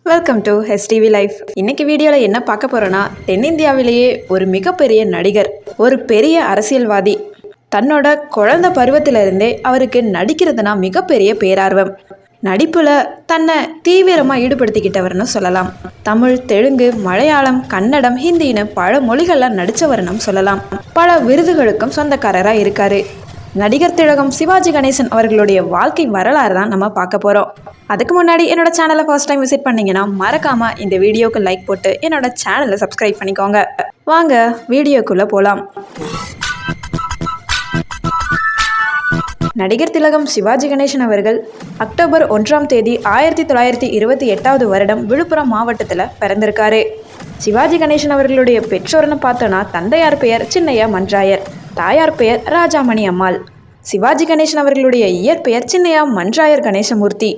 Welcome to HTV life. இன்னைக்கு வீடியோவில் என்ன பார்க்க போகிறோன்னா, தென்னிந்தியாவிலேயே ஒரு மிகப்பெரிய நடிகர், ஒரு பெரிய அரசியல்வாதி. தன்னோட குழந்தை பருவத்திலிருந்தே அவருக்கு நடிக்கிறதுனா மிகப்பெரிய பேரார்வம். நடிப்பில் தன்னை தீவிரமாக ஈடுபடுத்திக்கிட்டவர்னு சொல்லலாம். தமிழ், தெலுங்கு, மலையாளம், கன்னடம், ஹிந்தின்னு பல மொழிகளில் நடித்தவர்னும் சொல்லலாம். பல விருதுகளுக்கும் சொந்தக்காரராக இருக்கார். நடிகர் திலகம் சிவாஜி கணேசன் அவர்களுடைய வாழ்க்கை வரலாறு தான் நம்ம பார்க்க போகிறோம். அதுக்கு முன்னாடி என்னோட சேனலை ஃபர்ஸ்ட் டைம் விசிட் பண்ணீங்கன்னா மறக்காமல் இந்த வீடியோக்கு லைக் போட்டு என்னோட சேனலை சப்ஸ்கிரைப் பண்ணிக்கோங்க. வாங்க வீடியோக்குள்ளே போகலாம். நடிகர் திலகம் சிவாஜி கணேசன் அவர்கள் அக்டோபர் 1ஆம் தேதி 1928 வருடம் விழுப்புரம் மாவட்டத்தில் பிறந்திருக்காரு. சிவாஜி கணேசன் அவர்களுடைய பெற்றோர்னு பார்த்தோன்னா, தந்தையார் பெயர் சின்னையா மன்றாயர், தாயார் பெயர் ராஜாமணி அம்மாள். சிவாஜி கணேசன் அவர்களுடைய இயற்பெயர் சின்னையா மன்றாயர் கணேசமூர்த்தி.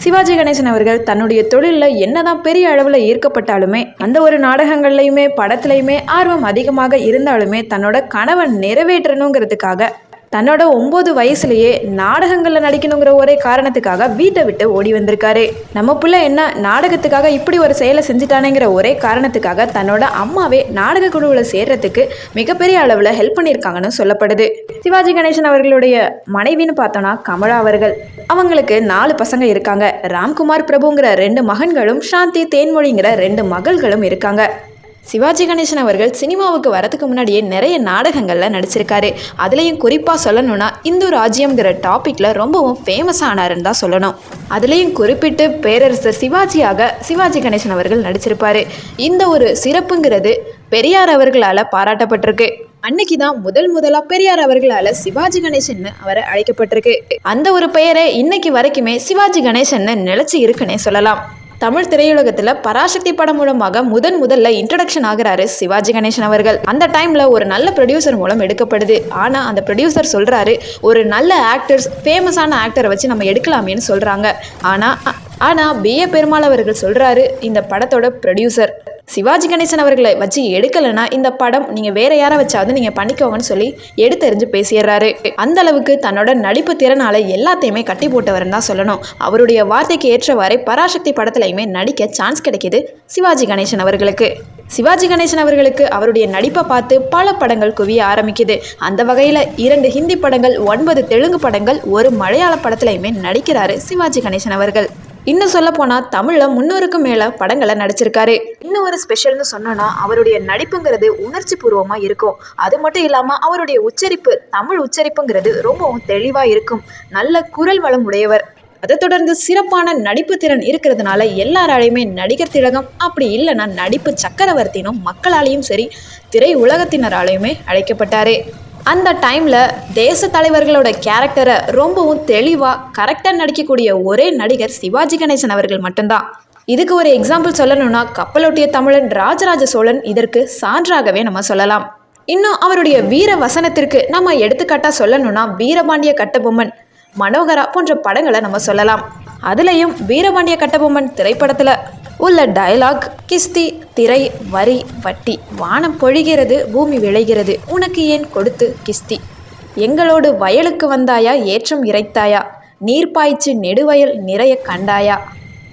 சிவாஜி கணேசன் அவர்கள் தன்னுடைய தொழிலில் என்னதான் பெரிய அளவில் ஈர்க்கப்பட்டாலுமே, அந்த ஒரு நாடகங்கள்லையுமே படத்துலையுமே ஆர்வம் அதிகமாக இருந்தாலுமே, தன்னோட கனவை நிறைவேற்றணுங்கிறதுக்காக தன்னோட 9 வயசுலேயே நாடகங்களில் நடிக்கணுங்கிற ஒரே காரணத்துக்காக வீட்டை விட்டு ஓடி வந்திருக்காரு. நம்ம பிள்ளை என்ன நாடகத்துக்காக இப்படி ஒரு செயலை செஞ்சுட்டானேங்கிற ஒரே காரணத்துக்காக தன்னோட அம்மாவே நாடக குழுவில் சேர்றதுக்கு மிகப்பெரிய அளவில் ஹெல்ப் பண்ணியிருக்காங்கன்னு சொல்லப்படுது. சிவாஜி கணேசன் அவர்களுடைய மனைவின்னு பார்த்தோன்னா கமலா அவர்கள். அவங்களுக்கு 4 பசங்க இருக்காங்க. ராம்குமார் பிரபுங்கிற 2 மகன்களும் சாந்தி தேன்மொழிங்கிற 2 மகள்களும் இருக்காங்க. சிவாஜி கணேசன் அவர்கள் சினிமாவுக்கு வரதுக்கு முன்னாடியே நிறைய நாடகங்களில் நடிச்சிருக்காரு. அதுலேயும் குறிப்பாக சொல்லணும்னா இந்து ராஜ்யம்ங்கிற டாப்பிக்கில் ரொம்பவும் ஃபேமஸ் ஆனாருன்னு தான் சொல்லணும். அதுலேயும் குறிப்பிட்டு பேரரசர் சிவாஜியாக சிவாஜி கணேசன் அவர்கள் நடிச்சிருப்பார். இந்த ஒரு சிறப்புங்கிறது பெரியார் அவர்களால் பாராட்டப்பட்டிருக்கு. அன்னைக்கு தான் முதலாக பெரியார் அவர்களால் சிவாஜி கணேசன் அவரை அழைக்கப்பட்டிருக்கு. அந்த ஒரு பெயரை இன்னைக்கு வரைக்குமே சிவாஜி கணேசன் நிலைச்சி இருக்குன்னே சொல்லலாம். தமிழ் திரையுலகத்தில் பராசக்தி படம் மூலமாக முதல்ல இன்ட்ரடக்ஷன் ஆகிறாரு சிவாஜி கணேசன் அவர்கள். அந்த டைமில் ஒரு நல்ல ப்ரொடியூசர் மூலம் எடுக்கப்படுது. ஆனால் அந்த ப்ரொடியூசர் சொல்கிறாரு, ஒரு நல்ல ஆக்டர்ஸ், ஃபேமஸான ஆக்டரை வச்சு நம்ம எடுக்கலாமேன்னு சொல்கிறாங்க. ஆனால் B.A. பெருமாள் அவர்கள் சொல்கிறாரு, இந்த படத்தோட ப்ரொடியூசர் சிவாஜி கணேசன் அவர்களை வச்சு எடுக்கலைன்னா இந்த படம் நீங்கள் வேற யாரை வச்சாவது நீங்கள் பண்ணிக்கோங்கன்னு சொல்லி எடுத்தெறிஞ்சு பேசிடுறாரு. அந்த அளவுக்கு தன்னோட நடிப்பு திறனால எல்லாத்தையுமே கட்டி போட்டவர்னு தான் சொல்லணும். அவருடைய வார்த்தைக்கு ஏற்றவாறே பராசக்தி படத்துலையுமே நடிக்க சான்ஸ் கிடைக்கிது சிவாஜி கணேசன் அவர்களுக்கு. சிவாஜி கணேசன் அவர்களுக்கு அவருடைய நடிப்பை பார்த்து பல படங்கள் குவிய ஆரம்பிக்குது. அந்த வகையில் 2 ஹிந்தி படங்கள், 9 தெலுங்கு படங்கள், 1 மலையாள படத்துலையுமே நடிக்கிறாரு சிவாஜி கணேசன் அவர்கள். இன்னும் சொல்ல போனால் தமிழில் 300க்கும் மேலே படங்களை நடிச்சிருக்காரு. இன்னும் ஒரு ஸ்பெஷல்னு சொன்னோன்னா, அவருடைய நடிப்புங்கிறது உணர்ச்சி பூர்வமாக இருக்கும். அது மட்டும் இல்லாமல் அவருடைய உச்சரிப்பு, தமிழ் உச்சரிப்புங்கிறது ரொம்பவும் தெளிவாக இருக்கும். நல்ல குரல் வளம் உடையவர். அதை தொடர்ந்து சிறப்பான நடிப்பு திறன் இருக்கிறதுனால எல்லாராலையுமே நடிகர் திலகம், அப்படி இல்லைன்னா நடிப்பு சக்கரவர்த்தினும் மக்களாலையும் சரி திரை உலகத்தினராலையுமே அழைக்கப்பட்டார். அந்த டைமில் தேச தலைவர்களோட கேரக்டரை ரொம்பவும் தெளிவாக கரெக்டாக நடிக்கக்கூடிய ஒரே நடிகர் சிவாஜி கணேசன் அவர்கள் மட்டும்தான். இதுக்கு ஒரு எக்ஸாம்பிள் சொல்லணும்னா, கப்பலோட்டிய தமிழன் ராஜராஜ சோழன் இதற்கு சான்றாகவே நம்ம சொல்லலாம். இன்னும் அவருடைய வீர வசனத்திற்கு நம்ம எடுத்துக்காட்டாக சொல்லணும்னா, வீரபாண்டிய கட்டபொம்மன், மனோகரா போன்ற படங்களை நம்ம சொல்லலாம். அதுலேயும் வீரபாண்டிய கட்டபொம்மன் திரைப்படத்தில் உள்ள டயலாக், கிஸ்தி, திரை, வரி, வட்டி, வானம் பொழிகிறது, பூமி விளைகிறது, உனக்கு ஏன் கொடுத்து கிஸ்தி, எங்களோடு வயலுக்கு வந்தாயா, ஏற்றம் இறைத்தாயா, நீர்ப்பாய்ச்சி நெடுவயல் நிறைய கண்டாயா,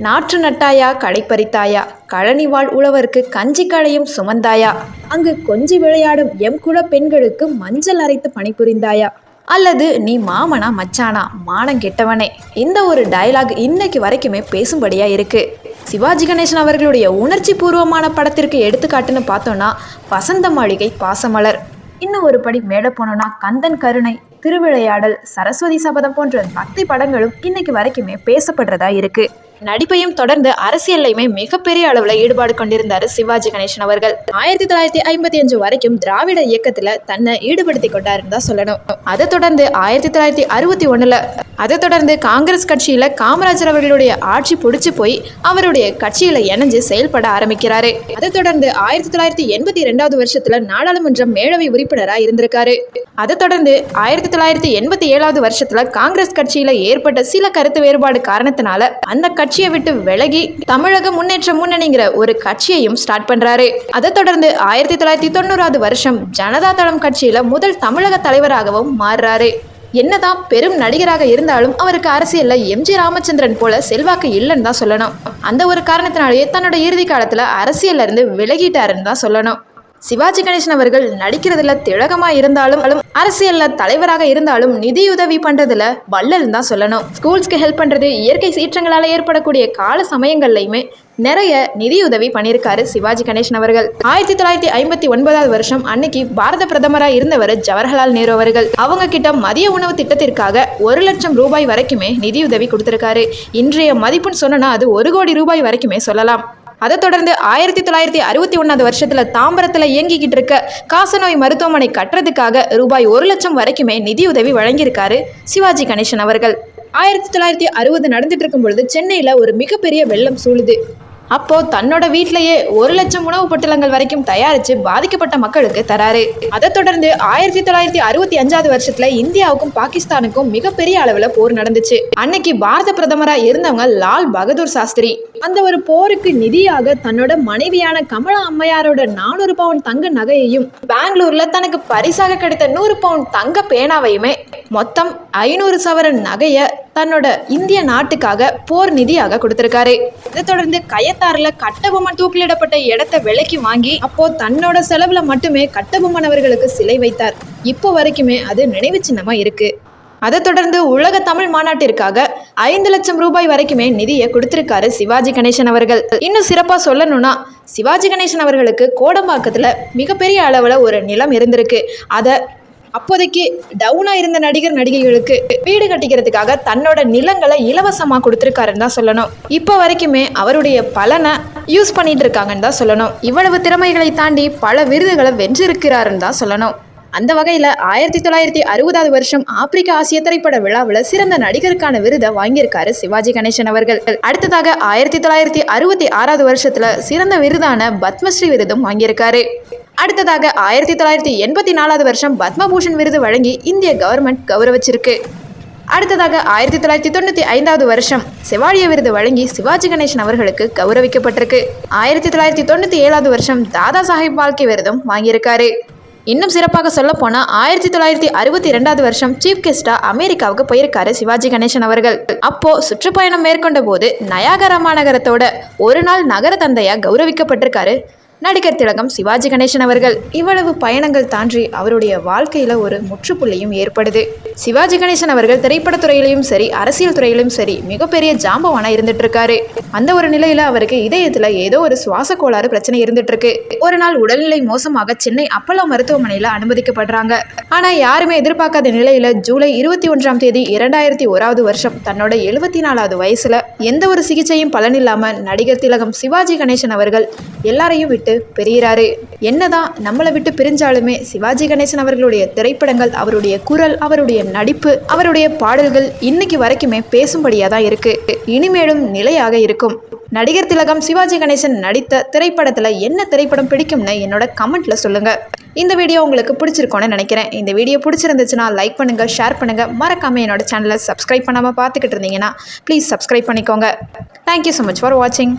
நாற்று நட்டாயா, களை பறித்தாயா, கழனிவாழ் உழவருக்கு கஞ்சி களையும் சுமந்தாயா, அங்கு கொஞ்சி விளையாடும் எம் குல பெண்களுக்கு மஞ்சள் அரைத்து பணிபுரிந்தாயா, அல்லது நீ மாமனா மச்சானா மானம் கெட்டவனே. இந்த ஒரு டயலாக் இன்னைக்கு வரைக்குமே பேசும்படியாக இருக்குது. சிவாஜி கணேசன் அவர்களுடைய உணர்ச்சி பூர்வமான படத்திற்கு எடுத்துக்காட்டுன்னு பார்த்தோன்னா, வசந்த மாளிகை, பாசமலர். இன்னும் ஒரு படி மேலே போனோன்னா, கந்தன் கருணை, திருவிளையாடல், சரஸ்வதி சபதம் போன்ற பக்தி படங்களும் இன்னைக்கு வரைக்குமே பேசப்படுறதா இருக்குது. நடிப்பையும் தொடர்ந்து அரசியல்லையுமே மிகப்பெரிய அளவில் ஈடுபாடு கொண்டிருந்தார் சிவாஜி கணேசன் அவர்கள். 1955 வரைக்கும் திராவிட இயக்கத்தில் தன்னை ஈடுபடுத்தி கொண்டாருன்னு தான் சொல்லணும். அதை தொடர்ந்து 1961 காங்கிரஸ் கட்சியில் காமராஜர் அவர்களுடைய ஆட்சி பிடிச்சி போய் அவருடைய கட்சியில் இணைஞ்சு செயல்பட ஆரம்பிக்கிறாரு. அதை தொடர்ந்து 1982 வருஷத்தில் நாடாளுமன்ற மேலவை உறுப்பினராக இருந்திருக்காரு. அதை தொடர்ந்து 1987 வருஷத்தில் காங்கிரஸ் கட்சியில் ஏற்பட்ட சில கருத்து வேறுபாடு காரணத்தினால அந்த கட்சியை விட்டு விலகி தமிழக முன்னேற்ற முன்னணிங்கிற ஒரு கட்சியையும் ஸ்டார்ட் பண்றாரு. அதை தொடர்ந்து 1990 வருஷம் ஜனதா தளம் கட்சியில முதல் தமிழக தலைவராகவும் மாறுறாரு. என்னதான் பெரும் நடிகராக இருந்தாலும் அவருக்கு அரசியல்ல எம்ஜி ராமச்சந்திரன் போல செல்வாக்கு இல்லைன்னு தான் சொல்லணும். அந்த ஒரு காரணத்தினாலேயே தன்னோட இறுதி காலத்துல அரசியல்ல இருந்து விலகிட்டாருன்னு தான் சொல்லணும். சிவாஜி கணேசன் அவர்கள் நடிக்கிறதுல திலகமா இருந்தாலும் அரசியல்ல தலைவராக இருந்தாலும் நிதியுதவி பண்றதுல வள்ளல் தான் சொல்லணும். ஸ்கூல்ஸ்க்கு ஹெல்ப் பண்றது, இயற்கை சீற்றங்களால ஏற்படக்கூடிய கால சமயங்கள்லையுமே நிறைய நிதியுதவி பண்ணியிருக்காரு சிவாஜி கணேசன் அவர்கள். 1959 வருஷம் அன்னைக்கு பாரத பிரதமராக இருந்தவர் ஜவஹர்லால் நேரு அவர்கள். அவங்க கிட்ட மதிய உணவு திட்டத்திற்காக 1 லட்சம் ரூபாய் வரைக்குமே நிதியுதவி கொடுத்திருக்காரு. இன்றைய மதிப்புன்னு சொன்னா அது 1 கோடி ரூபாய் வரைக்குமே சொல்லலாம். அதை தொடர்ந்து 1961 வருஷத்துல தாம்பரத்தில் இயங்கிக்கிட்டு இருக்க காசநோய் மருத்துவமனை கட்டுறதுக்காக ரூபாய் 1 லட்சம் வரைக்குமே நிதியுதவி வழங்கியிருக்காரு சிவாஜி கணேசன் அவர்கள். 1960 நடந்துட்டு இருக்கும் பொழுது சென்னையில் ஒரு மிகப்பெரிய வெள்ளம் சூழுது. அப்போ தன்னோட வீட்டிலேயே 1 லட்சம் உணவு பொட்டலங்கள் வரைக்கும் தயாரித்து பாதிக்கப்பட்ட மக்களுக்கு தராரு. அதை தொடர்ந்து 1965 வருஷத்துல இந்தியாவுக்கும் பாகிஸ்தானுக்கும் மிகப்பெரிய அளவில் போர் நடந்துச்சு. அன்னைக்கு பாரத பிரதமராக இருந்தவங்க லால் பகதூர் சாஸ்திரி அந்த ஒரு போருக்கு நிதியாக தன்னோட மனைவியான கமலா அம்மையாரோட 400 பவுன் தங்க நகையையும் பெங்களூர்ல தனக்கு பரிசாக கிடைத்த 100 பவுன் தங்க பேனாவையுமே மொத்தம் 500 சவரன் நகைய தன்னோட இந்திய நாட்டுக்காக போர் நிதியாக கொடுத்திருக்காரு. இதை தொடர்ந்து கயத்தாறுல கட்டபொம்மன் தூக்கிலிடப்பட்ட இடத்தை விலைக்கு வாங்கி அப்போ தன்னோட செலவுல மட்டுமே கட்டபொம்மன் அவர்களுக்கு சிலை வைத்தார். இப்போ வரைக்குமே அது நினைவு சின்னமா இருக்கு. அதை தொடர்ந்து உலக தமிழ் மாநாட்டிற்காக 5 லட்சம் ரூபாய் வரைக்குமே நிதியை கொடுத்திருக்காரு சிவாஜி கணேசன் அவர்கள். இன்னும் சிறப்பா சொல்லணும்னா சிவாஜி கணேசன் அவர்களுக்கு கோடம்பாக்கத்துல மிகப்பெரிய அளவுல ஒரு நிலம் இருந்திருக்கு. அதை அப்போதைக்கு டவுனா இருந்த நடிகர் நடிகைகளுக்கு வீடு கட்டிக்கிறதுக்காக தன்னோட நிலங்களை இலவசமா கொடுத்திருக்காருன்னு தான் சொல்லணும். இப்போ வரைக்குமே அவருடைய பலனை யூஸ் பண்ணிட்டு இருக்காங்கன்னு தான் சொல்லணும். இவ்வளவு திறமைகளை தாண்டி பல விருதுகளை வென்றிருக்கிறாருன்னு தான் சொல்லணும். அந்த வகையில் 1960 வருஷம் ஆப்பிரிக்க ஆசிய திரைப்பட விழாவில் சிறந்த நடிகருக்கான விருதை வாங்கியிருக்காரு சிவாஜி கணேசன் அவர்கள். அடுத்ததாக 1966 வருஷத்துல சிறந்த விருதான பத்மஸ்ரீ விருதும் வாங்கியிருக்காரு. அடுத்ததாக 1984 வருஷம் பத்மபூஷன் விருது வழங்கி இந்திய கவர்மெண்ட் கௌரவிச்சிருக்கு. அடுத்ததாக 1995 வருஷம் செவாலிய விருது வழங்கி சிவாஜி கணேசன் அவர்களுக்கு கௌரவிக்கப்பட்டிருக்கு. 1997 வருஷம் தாதா சாஹேப் பால்கே விருதும் வாங்கியிருக்காரு. இன்னும் சிறப்பாக சொல்ல போனால் 1962 வருஷம் சீஃப் கெஸ்டா அமெரிக்காவுக்கு போயிருக்காரு சிவாஜி கணேசன் அவர்கள். அப்போ சுற்றுப்பயணம் மேற்கொண்ட போது நயாகரா மாநகரத்தோட ஒரு நாள் நகர தந்தையா கௌரவிக்கப்பட்டிருக்காரு நடிகர் திலகம் சிவாஜி கணேசன் அவர்கள். இவ்வளவு பயணங்கள் தாண்டி அவருடைய வாழ்க்கையில ஒரு முற்றுப்புள்ளியும் ஏற்படுது. சிவாஜி கணேசன் அவர்கள் திரைப்படத்துறையிலையும் சரி அரசியல் துறையிலும் சரி மிகப்பெரிய ஜாம்பவானா இருந்துட்டு இருக்காரு. அந்த ஒரு நிலையில அவருக்கு இதயத்துல ஏதோ ஒரு சுவாச கோளாறு பிரச்சனை இருந்துட்டு இருக்கு. ஒரு நாள் உடல்நிலை மோசமாக சென்னை அப்பல்லோ மருத்துவமனையில அனுமதிக்கப்படுறாங்க. ஆனா யாருமே எதிர்பார்க்காத நிலையில ஜூலை 21 தேதி 2001 வருஷம் தன்னோட 74வது வயசுல எந்த ஒரு சிகிச்சையும் பலனில்லாம நடிகர் திலகம் சிவாஜி கணேசன் அவர்கள் எல்லாரையும் விட்டு பிரிகிறாரு. என்னதான் நம்மளை விட்டு பிரிஞ்சாலுமே சிவாஜி கணேசன் அவர்களுடைய திரைப்படங்கள், அவருடைய குரல், அவருடைய நடிப்பு, அவருடைய பாடல்கள் இன்னைக்கு வரைக்குமே பேசும்படியா தான் இருக்கு. இனிமேலும் நிலையாக இருக்கும். நடிகர் திலகம் சிவாஜி கணேசன் நடித்த திரைப்படத்துல என்ன திரைப்படம் பிடிக்கும்னு என்னோட கமெண்ட்ல சொல்லுங்க. இந்த வீடியோ உங்களுக்கு பிடிச்சிருக்கோன்னு நினைக்கிறேன். இந்த வீடியோ பிடிச்சிருந்துச்சுன்னா லைக் பண்ணுங்க, ஷேர் பண்ணுங்க, மறக்காம என்னோட சேனலை சப்ஸ்கிரைப் பண்ணாம பார்த்துக்கிட்டு இருந்தீங்கன்னா ப்ளீஸ் சப்ஸ்கிரைப் பண்ணிக்கோங்க. தேங்க்யூ ஸோ மச் ஃபார் வாட்சிங்.